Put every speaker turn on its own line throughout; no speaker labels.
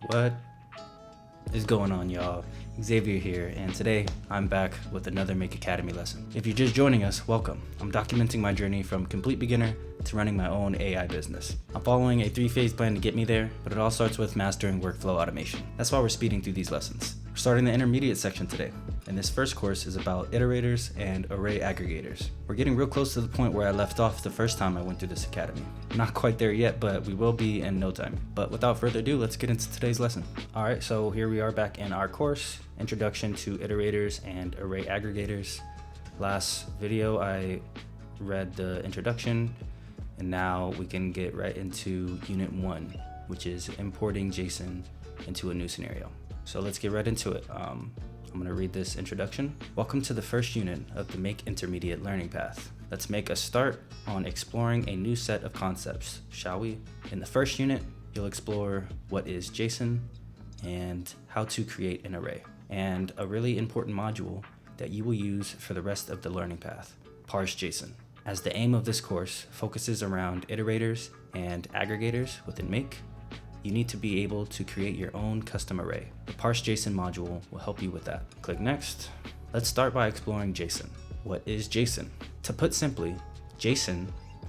What is going on, y'all? Xavier here, and today I'm back with another Make Academy lesson. If you're just joining us, welcome. I'm documenting my journey from complete beginner to running my own AI business. I'm following a 3-phase plan to get me there, but it all starts with mastering workflow automation. That's why we're speeding through these lessons. We're starting the intermediate section today, and this first course is about iterators and array aggregators. We're getting real close to the point where I left off the first time I went through this academy. Not quite there yet, but we will be in no time. But without further ado, let's get into today's lesson. All right, so here we are back in our course, Introduction to Iterators and Array Aggregators. Last video, I read the introduction, and now we can get right into Unit 1, which is importing JSON into a new scenario. So let's get right into it. I'm gonna read this introduction. Welcome to the first unit of the Make Intermediate learning path. Let's make a start on exploring a new set of concepts, shall we? In the first unit, you'll explore what is JSON and how to create an array, and a really important module that you will use for the rest of the learning path, Parse JSON. As the aim of this course focuses around iterators and aggregators within Make, you need to be able to create your own custom array. The Parse JSON module will help you with that. Click Next. Let's start by exploring JSON. What is JSON? To put simply, JSON,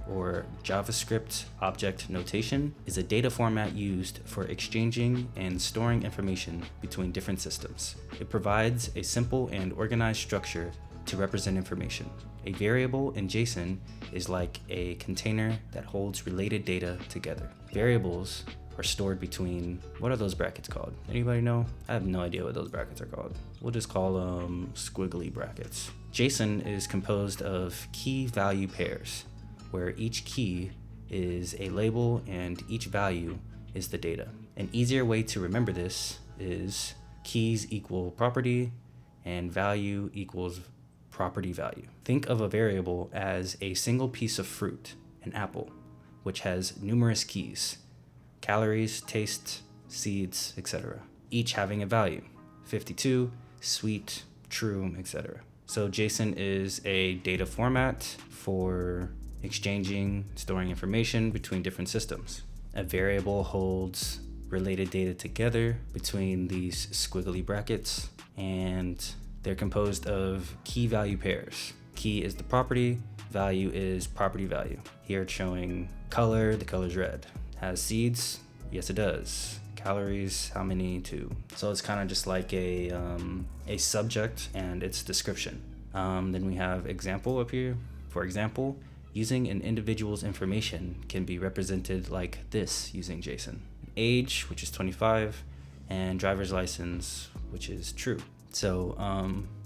or JavaScript Object Notation, is a data format used for exchanging and storing information between different systems. It provides a simple and organized structure to represent information. A variable in JSON is like a container that holds related data together. Variables are stored between, what are those brackets called? Anybody know? I have no idea what those brackets are called. We'll just call them squiggly brackets. JSON is composed of key value pairs, where each key is a label and each value is the data. An easier way to remember this is keys equal property and value equals property value. Think of a variable as a single piece of fruit, an apple, which has numerous keys: calories, taste, seeds, etc. Each having a value: 52, sweet, true, etc. So JSON is a data format for exchanging, storing information between different systems. A variable holds related data together between these squiggly brackets, and they're composed of key value pairs. Key is the property, value is property value. Here it's showing color, the color's red. Has seeds? Yes, it does. Calories, how many? 2. So it's kind of just like a subject and its description. Then we have example up here. For example, using an individual's information can be represented like this using JSON. Age, which is 25, and driver's license, which is true. So,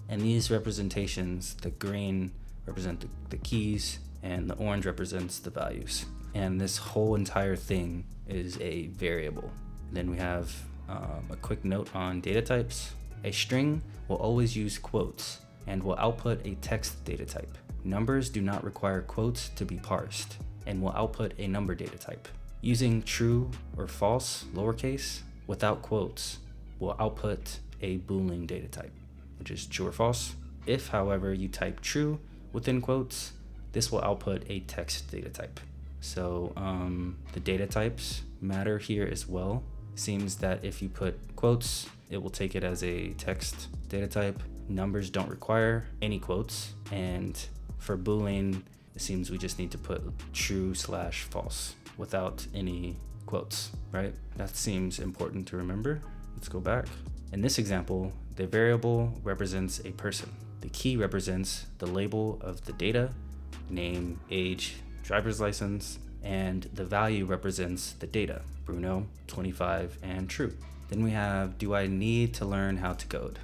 and these representations, the green represent the keys and the orange represents the values. And this whole entire thing is a variable. Then we have a quick note on data types. A string will always use quotes and will output a text data type. Numbers do not require quotes to be parsed and will output a number data type. Using true or false lowercase without quotes will output a Boolean data type, which is true or false. If, however, you type true within quotes, this will output a text data type. So the data types matter here as well. Seems that if you put quotes, it will take it as a text data type. Numbers don't require any quotes, and for Boolean, it seems we just need to put true/false without any quotes, right? That seems important to remember. Let's go back. In this example, the variable represents a person. The key represents the label of the data, name, age, driver's license, and the value represents the data, Bruno, 25, and true. Then we have, do I need to learn how to code?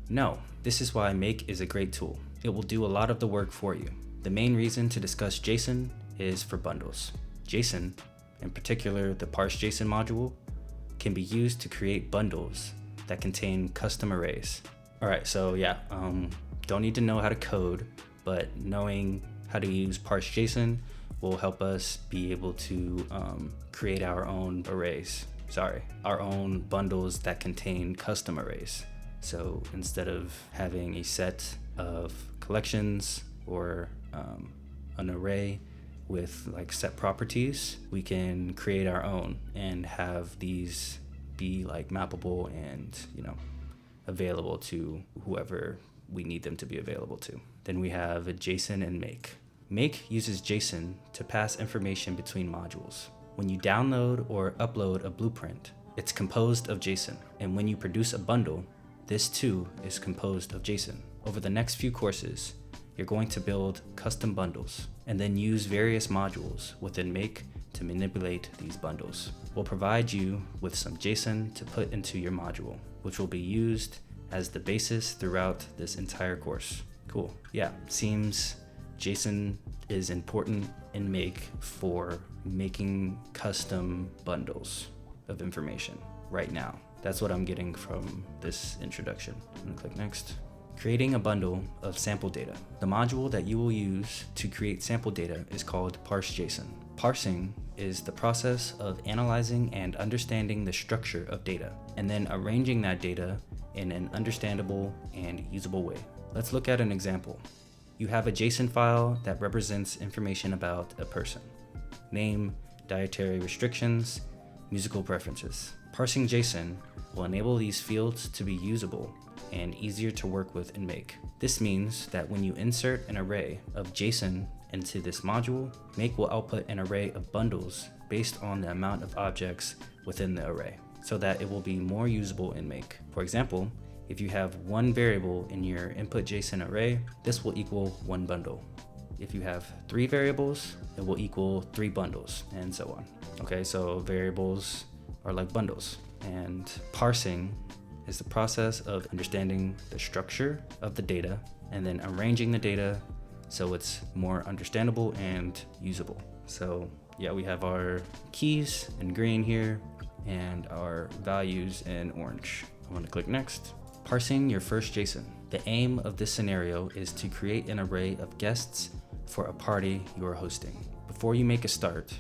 No, this is why Make is a great tool. It will do a lot of the work for you. The main reason to discuss JSON is for bundles. JSON, in particular the Parse JSON module, can be used to create bundles that contain custom arrays. All right, so yeah, don't need to know how to code, but knowing how to use Parse JSON will help us be able to create our own our own bundles that contain custom arrays. So instead of having a set of collections or an array with like set properties, we can create our own and have these be like mappable and, available to whoever we need them to be available to. Then we have JSON and make. Make uses JSON to pass information between modules. When you download or upload a blueprint, it's composed of JSON. And when you produce a bundle, this too is composed of JSON. Over the next few courses, you're going to build custom bundles and then use various modules within Make to manipulate these bundles. We'll provide you with some JSON to put into your module, which will be used as the basis throughout this entire course. Cool. Yeah, seems JSON is important in Make for making custom bundles of information right now. That's what I'm getting from this introduction. I'm gonna click next. Creating a bundle of sample data. The module that you will use to create sample data is called Parse JSON. Parsing is the process of analyzing and understanding the structure of data, and then arranging that data in an understandable and usable way. Let's look at an example. You have a JSON file that represents information about a person: name, dietary restrictions, musical preferences. Parsing JSON will enable these fields to be usable and easier to work with in Make. This means that when you insert an array of JSON into this module, Make will output an array of bundles based on the amount of objects within the array, so that it will be more usable in Make. For example, if you have one variable in your input JSON array, this will equal one bundle. If you have 3 variables, it will equal 3 bundles, and so on. Okay, so variables are like bundles, and parsing is the process of understanding the structure of the data and then arranging the data so it's more understandable and usable. So yeah, we have our keys in green here and our values in orange. I'm gonna click next. Parsing your first JSON. The aim of this scenario is to create an array of guests for a party you are hosting. Before you make a start,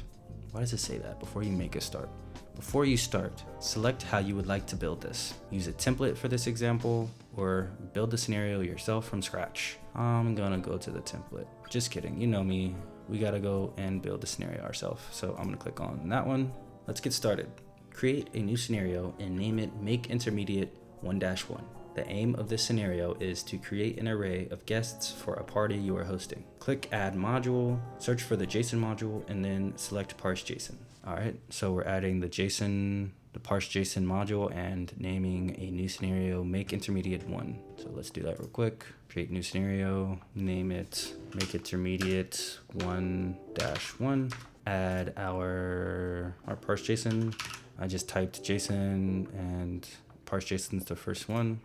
why does it say that? Before you make a start. Before you start, select how you would like to build this. Use a template for this example, or build the scenario yourself from scratch. I'm gonna go to the template. Just kidding, you know me. We gotta go and build the scenario ourselves. So I'm gonna click on that one. Let's get started. Create a new scenario and name it Make Intermediate 1-1. The aim of this scenario is to create an array of guests for a party you are hosting. Click Add Module, search for the JSON module, and then select Parse JSON. All right, so we're adding the Parse JSON module and naming a new scenario Make Intermediate 1. So let's do that real quick. Create new scenario, name it Make Intermediate 1-1. Add our Parse JSON. I just typed JSON and Parse JSON is the first one.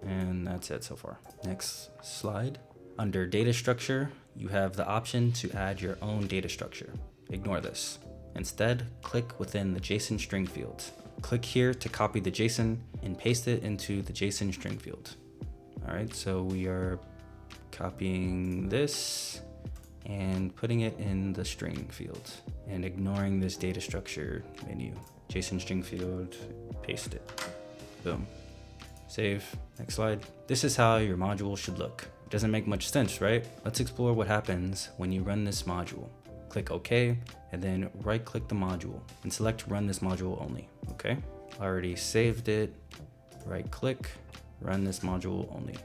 And that's it so far. Next slide. Under data structure, you have the option to add your own data structure. Ignore this. Instead, click within the JSON string field. Click here to copy the JSON and paste it into the JSON string field. All right, so we are copying this and putting it in the string field and ignoring this data structure menu. JSON string field, paste it. Boom. Save. Next slide. This is how your module should look. Doesn't make much sense, right? Let's explore what happens when you run this module. Click OK, and then right-click the module and select Run this module only. Okay. Already saved it. Right-click, Run this module only.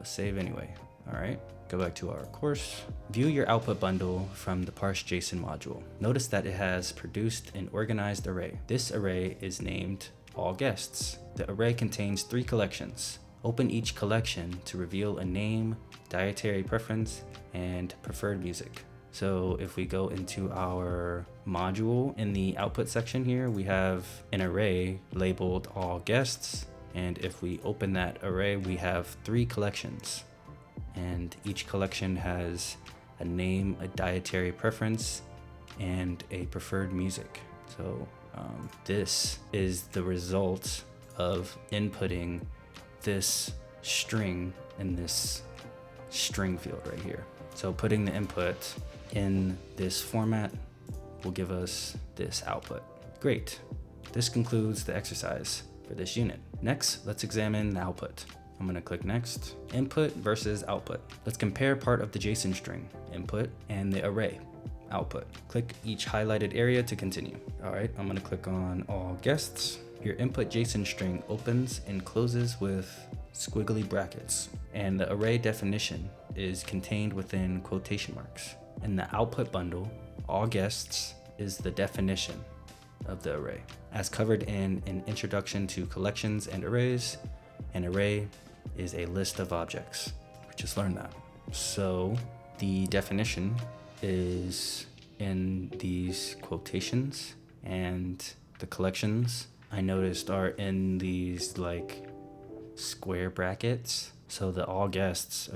Save anyway. All right. Go back to our course. View your output bundle from the Parse JSON module. Notice that it has produced an organized array. This array is named All Guests. The array contains 3 collections. Open each collection to reveal a name, dietary preference, and preferred music. So if we go into our module in the output section here, we have an array labeled All Guests. And if we open that array, we have 3 collections. And each collection has a name, a dietary preference, and a preferred music. So this is the result of inputting this string in this string field right here. So putting the input in this format will give us this output. Great. This concludes the exercise for this unit. Next, let's examine the output. I'm going to click next. Input versus output. Let's compare part of the JSON string, input, and the array, output. Click each highlighted area to continue. All right, I'm going to click on All Guests. Your input JSON string opens and closes with squiggly brackets, and the array definition is contained within quotation marks. In the output bundle, all guests is the definition of the array. As covered in an introduction to collections and arrays, an array is a list of objects. We just learned that. So the definition is in these quotations, and the collections I noticed are in these like square brackets. So the all guests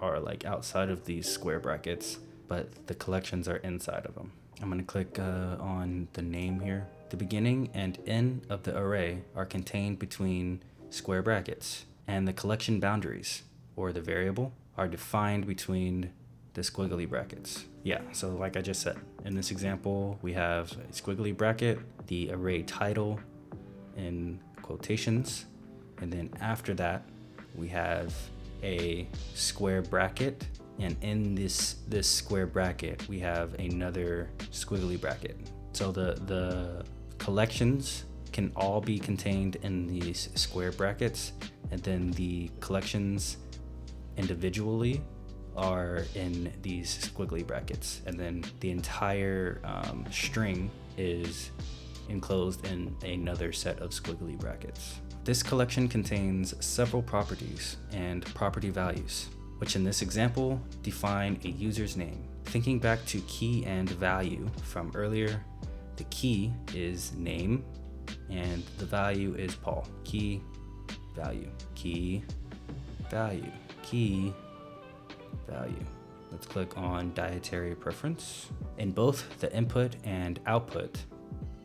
are like outside of these square brackets, but the collections are inside of them. I'm gonna click on the name here. The beginning and end of the array are contained between square brackets, and the collection boundaries, or the variable, are defined between the squiggly brackets. Yeah, so like I just said, in this example, we have a squiggly bracket, the array title in quotations, and then after that, we have a square bracket, and in this square bracket, we have another squiggly bracket. So the collections can all be contained in these square brackets, and then the collections individually are in these squiggly brackets, and then the entire string is enclosed in another set of squiggly brackets. This collection contains several properties and property values, which in this example define a user's name. Thinking back to key and value from earlier, the key is name and the value is Paul. Key, value, key, value, key, value. Let's click on dietary preference. In both the input and output,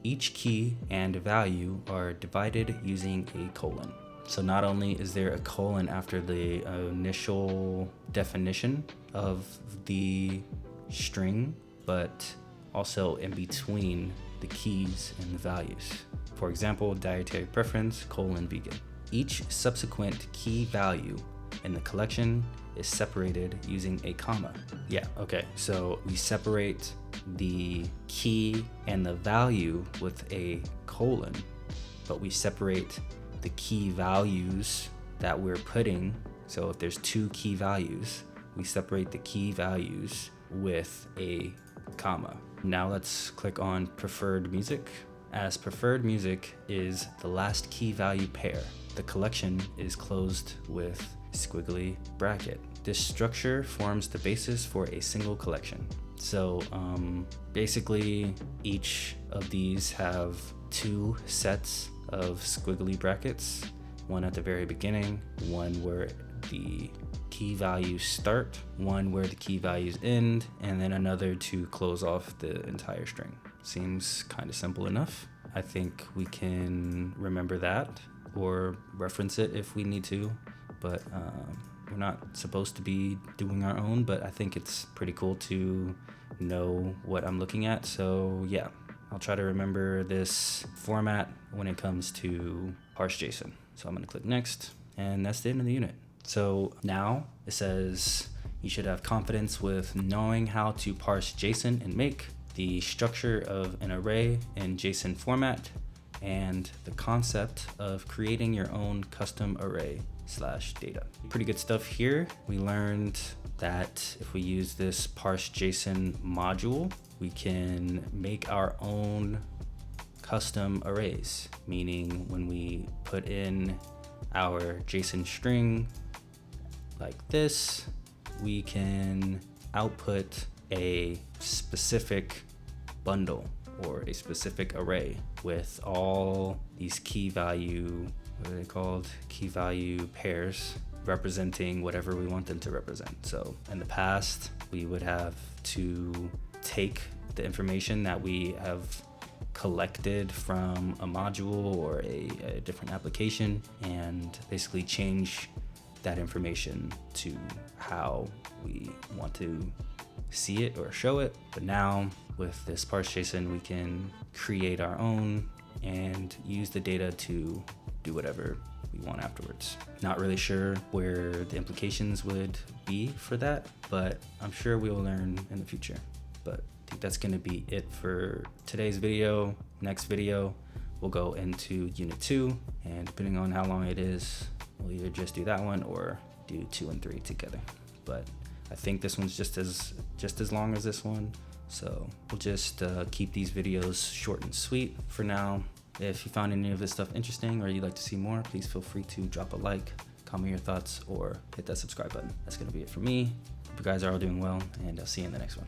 each key and value are divided using a colon. So not only is there a colon after the initial definition of the string, but also in between the keys and the values. For example, dietary preference, vegan. Each subsequent key value in the collection is separated using a comma. Yeah, okay, so we separate the key and the value with a colon, but we separate the key values that we're putting. So if there's two key values, we separate the key values with a comma. Now let's click on preferred music. As preferred music is the last key value pair, the collection is closed with squiggly bracket. This structure forms the basis for a single collection. So basically each of these have two sets of squiggly brackets, one at the very beginning, one where the key values start, one where the key values end, and then another to close off the entire string. Seems kind of simple enough. I think we can remember that or reference it if we need to, but we're not supposed to be doing our own, but I think it's pretty cool to know what I'm looking at. So yeah, I'll try to remember this format when it comes to Parse JSON. So I'm gonna click next, and that's the end of the unit. So now it says you should have confidence with knowing how to parse JSON and make the structure of an array in JSON format and the concept of creating your own custom array/data. Pretty good stuff here. We learned that if we use this Parse JSON module, we can make our own custom arrays, meaning when we put in our JSON string like this, we can output a specific bundle or a specific array with all these key value, what are they called? Key value pairs representing whatever we want them to represent. So in the past, we would have to take the information that we have collected from a module or a different application and basically change that information to how we want to see it or show it. But now with this Parse JSON, we can create our own and use the data to do whatever we want afterwards. Not really sure where the implications would be for that, but I'm sure we'll learn in the future. But I think that's gonna be it for today's video. Next video, we'll go into unit 2, and depending on how long it is, we'll either just do that one or do 2 and 3 together. But I think this one's just as long as this one, so we'll just keep these videos short and sweet for now. If you found any of this stuff interesting or you'd like to see more, please feel free to drop a like, comment your thoughts, or hit that subscribe button. That's gonna be it for me. Hope you guys are all doing well, and I'll see you in the next one.